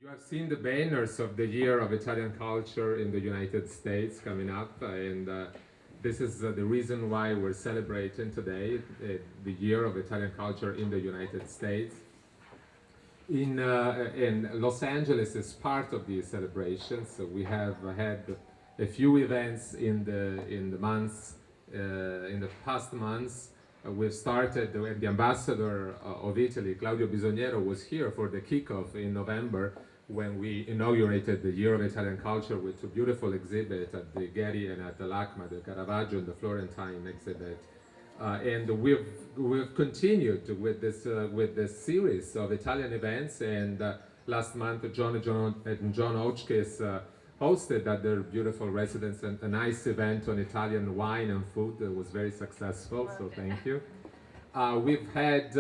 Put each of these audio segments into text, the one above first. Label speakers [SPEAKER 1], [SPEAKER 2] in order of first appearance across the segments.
[SPEAKER 1] You have seen the banners of the Year of Italian Culture in the United States coming up, and this is the reason why we're celebrating today the Year of Italian Culture in the United States. In Los Angeles is part of these celebrations. So we have had a few events in the months in the past months. We've started when the ambassador of Italy, Claudio Bisognero, was here for the kickoff in November when we inaugurated the Year of Italian Culture with a beautiful exhibit at the Getty and at the LACMA, the Caravaggio and the Florentine exhibit. And we've continued with this series of Italian events. And last month, John and John Hotchkiss hosted at their beautiful residence a nice event on Italian wine and food that was very successful. So thank you. We've had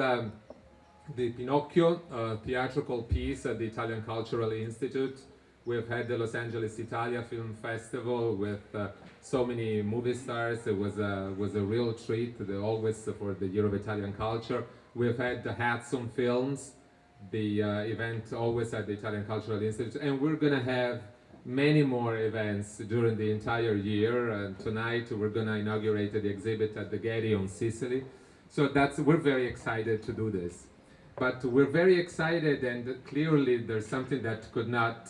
[SPEAKER 1] the Pinocchio theatrical piece at the Italian Cultural Institute. We've had the Los Angeles Italia Film Festival with so many movie stars. It was a real treat, always for the Year of Italian Culture. We've had the Hudson Films, the event always at the Italian Cultural Institute, and we're gonna have many more events during the entire year. And tonight we're gonna inaugurate the exhibit at the Getty on Sicily. So we're very excited to do this. But we're very excited, and clearly there's something that could not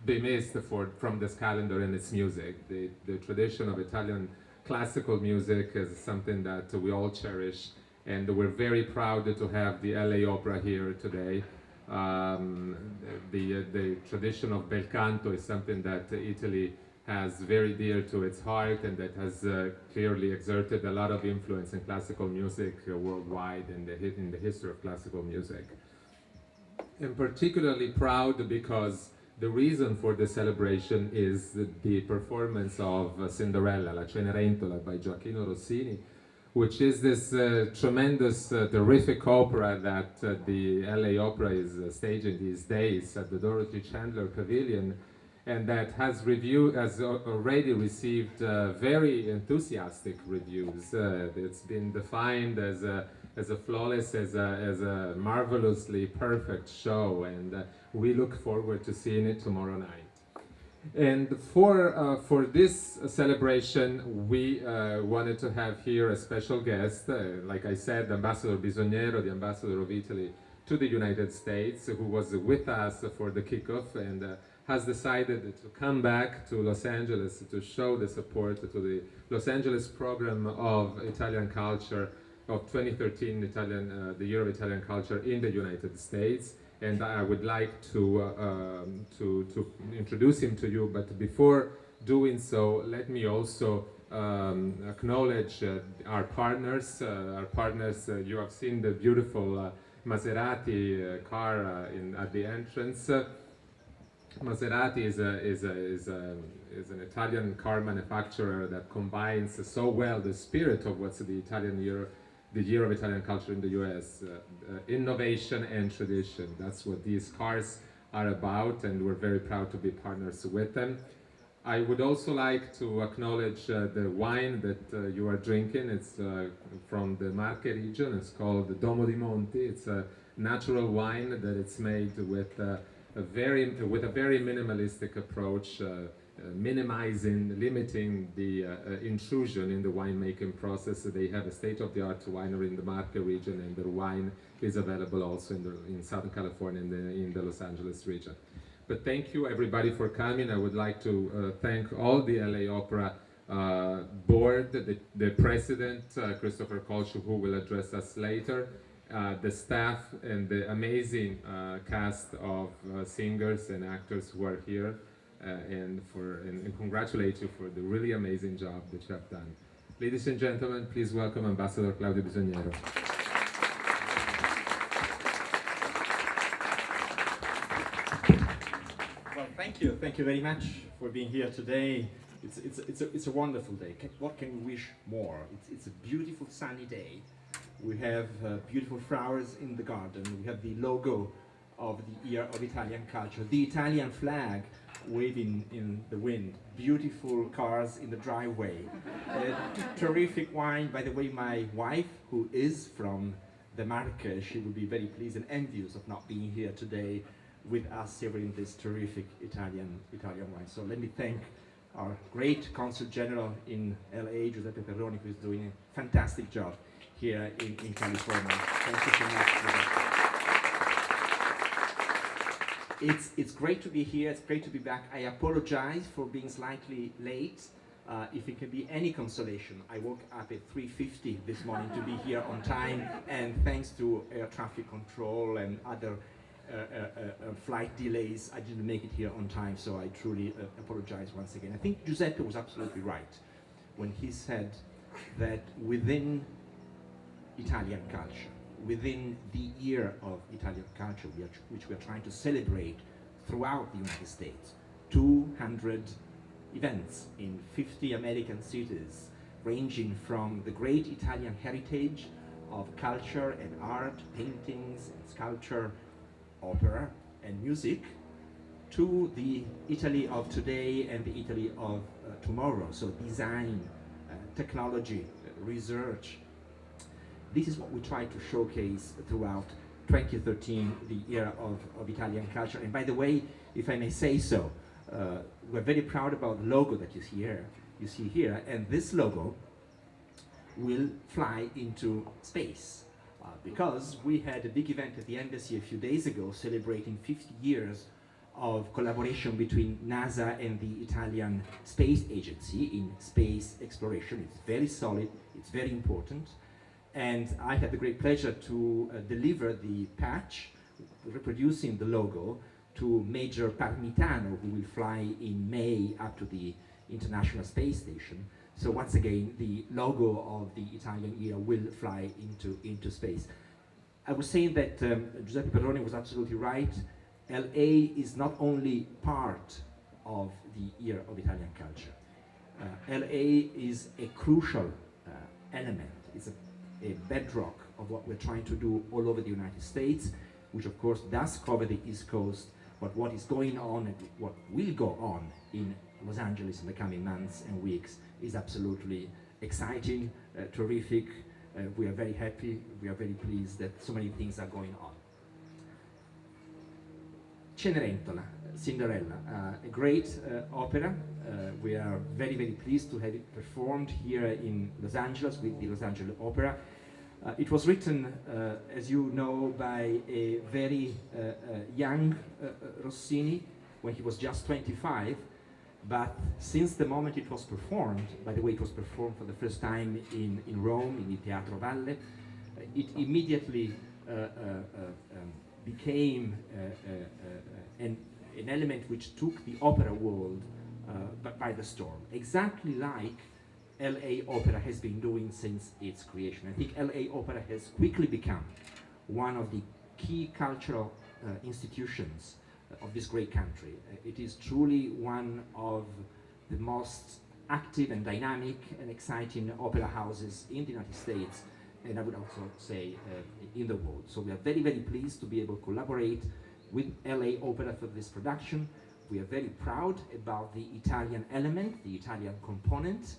[SPEAKER 1] be missed from this calendar, and it's music. The tradition of Italian classical music is something that we all cherish, and we're very proud to have the LA Opera here today. The tradition of bel canto is something that Italy has very dear to its heart, and that has clearly exerted a lot of influence in classical music worldwide in the history of classical music. I'm particularly proud because the reason for the celebration is the performance of Cinderella, La Cenerentola by Gioacchino Rossini, which is this tremendous, terrific opera that the LA Opera is staging these days at the Dorothy Chandler Pavilion, and that has already received very enthusiastic reviews. It's been defined as a flawless, as a marvelously perfect show, and we look forward to seeing it tomorrow night. And for this celebration, we wanted to have here a special guest, like I said, Ambassador Bisognero, the ambassador of Italy to the United States, who was with us for the kickoff and has decided to come back to Los Angeles to show the support to the Los Angeles program of Italian culture of 2013, the Year of Italian Culture in the United States. And I would like to introduce him to you, but before doing so, let me also acknowledge our partners. You have seen the beautiful Maserati car at the entrance. Maserati is an Italian car manufacturer that combines so well the spirit of what's the Year of Italian Culture in the US, innovation and tradition. That's what these cars are about, and we're very proud to be partners with them. I would also like to acknowledge the wine that you are drinking. It's from the Marche region. It's called Domo di Monti. It's a natural wine that it's made with a very minimalistic approach, limiting the intrusion in the winemaking process. They have a state-of-the-art winery in the Marche region, and their wine is available also in Southern California in the Los Angeles region. But thank you everybody for coming. I would like to thank all the LA Opera board, the president, Christopher Kolsch, who will address us later, the staff and the amazing cast of singers and actors who are here, and congratulate you for the really amazing job that you have done. Ladies and gentlemen, please welcome Ambassador Claudio Bisognero.
[SPEAKER 2] Well, thank you very much for being here today. It's a wonderful day. What can we wish more? It's a beautiful sunny day. We have beautiful flowers in the garden. We have the logo of the Year of Italian Culture, the Italian flag waving in the wind, beautiful cars in the driveway, terrific wine. By the way, my wife, who is from the Marche, she will be very pleased and envious of not being here today with us serving this terrific Italian wine. So let me thank our great Consul General in LA, Giuseppe Perroni, who is doing a fantastic job here in California. Thank you so much for that. It's great to be here, it's great to be back. I apologize for being slightly late. If it can be any consolation, I woke up at 3:50 this morning to be here on time, and thanks to air traffic control and other flight delays, I didn't make it here on time, so I truly apologize once again. I think Giuseppe was absolutely right when he said that within Italian culture, within the year of Italian culture, which we are trying to celebrate throughout the United States, 200 events in 50 American cities, ranging from the great Italian heritage of culture and art, paintings and sculpture, opera and music, to the Italy of today and the Italy of tomorrow. So design, technology, research. This is what we try to showcase throughout 2013, the year of Italian culture. And by the way, if I may say so, we're very proud about the logo that you see here, and this logo will fly into space. Because we had a big event at the embassy a few days ago celebrating 50 years of collaboration between NASA and the Italian Space Agency in space exploration. It's very solid, it's very important. And I had the great pleasure to deliver the patch reproducing the logo to Major Parmitano, who will fly in May up to the International Space Station. So once again, the logo of the Italian year will fly into space. I was saying that Giuseppe Perroni was absolutely right. LA is not only part of the year of Italian culture. LA is a crucial element. It's a bedrock of what we're trying to do all over the United States, which of course does cover the East Coast, but what is going on and what will go on in Los Angeles in the coming months and weeks is absolutely exciting, terrific. We are very happy, we are very pleased that so many things are going on. Cenerentola, Cinderella, a great opera. We are very, very pleased to have it performed here in Los Angeles with the Los Angeles Opera. It was written, as you know, by a very young Rossini when he was just 25. But since the moment it was performed, by the way, it was performed for the first time in Rome, in the Teatro Valle, it immediately became an element which took the opera world by the storm, exactly like LA Opera has been doing since its creation. I think LA Opera has quickly become one of the key cultural institutions of this great country. It is truly one of the most active and dynamic and exciting opera houses in the United States, and I would also say in the world. So we are very, very pleased to be able to collaborate with LA Opera for this production. We are very proud about the Italian element, the Italian component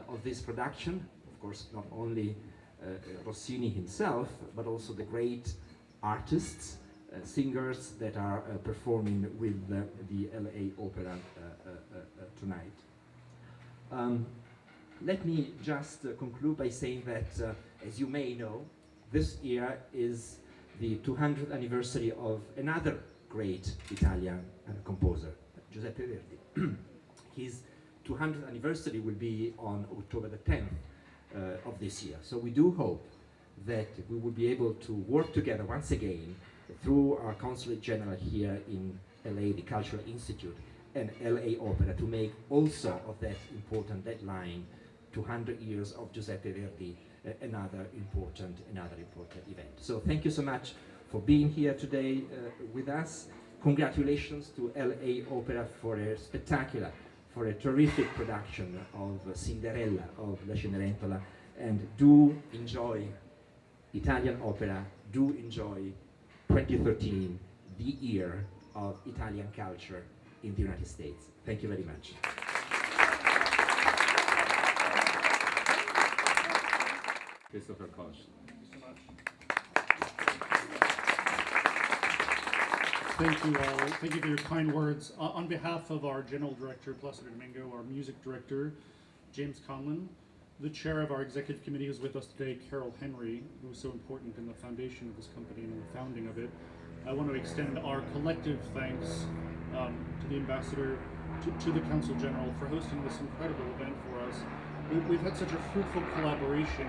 [SPEAKER 2] of this production. Of course, not only Rossini himself, but also the great artists, singers that are performing with the LA Opera tonight. Let me just conclude by saying that, as you may know, this year is the 200th anniversary of another great Italian composer, Giuseppe Verdi. His 200th anniversary will be on October the 10th of this year. So we do hope that we will be able to work together once again through our Consulate General here in LA, the Cultural Institute, and LA Opera to make also of that important deadline, 200 years of Giuseppe Verdi, another important event. So thank you so much for being here today with us. Congratulations to LA Opera for a spectacular, for a terrific production of Cinderella of La Cenerentola, and do enjoy Italian opera, do enjoy 2013, the year of Italian culture in the United States. Thank you very much.
[SPEAKER 1] Christopher Koch.
[SPEAKER 2] Thank you so much.
[SPEAKER 3] Thank you all. Thank you for your kind words. On behalf of our General Director, Placido Domingo, our Music Director, James Conlon, the Chair of our Executive Committee who's with us today, Carol Henry, who was so important in the foundation of this company and in the founding of it, I want to extend our collective thanks to the Ambassador, to the Council General for hosting this incredible event for us. We've had such a fruitful collaboration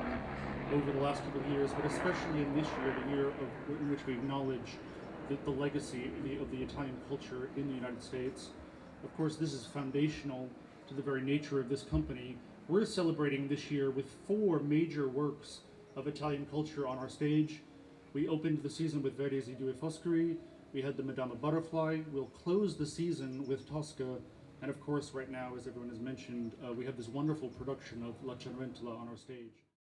[SPEAKER 3] over the last couple of years, but especially in this year, the year in which we acknowledge the legacy of the Italian culture in the United States. Of course, this is foundational to the very nature of this company. We're celebrating this year with 4 major works of Italian culture on our stage. We opened the season with Verdi's I Due Foscari. We had the Madama Butterfly. We'll close the season with Tosca. And of course, right now, as everyone has mentioned, we have this wonderful production of La Cenerentola on our stage.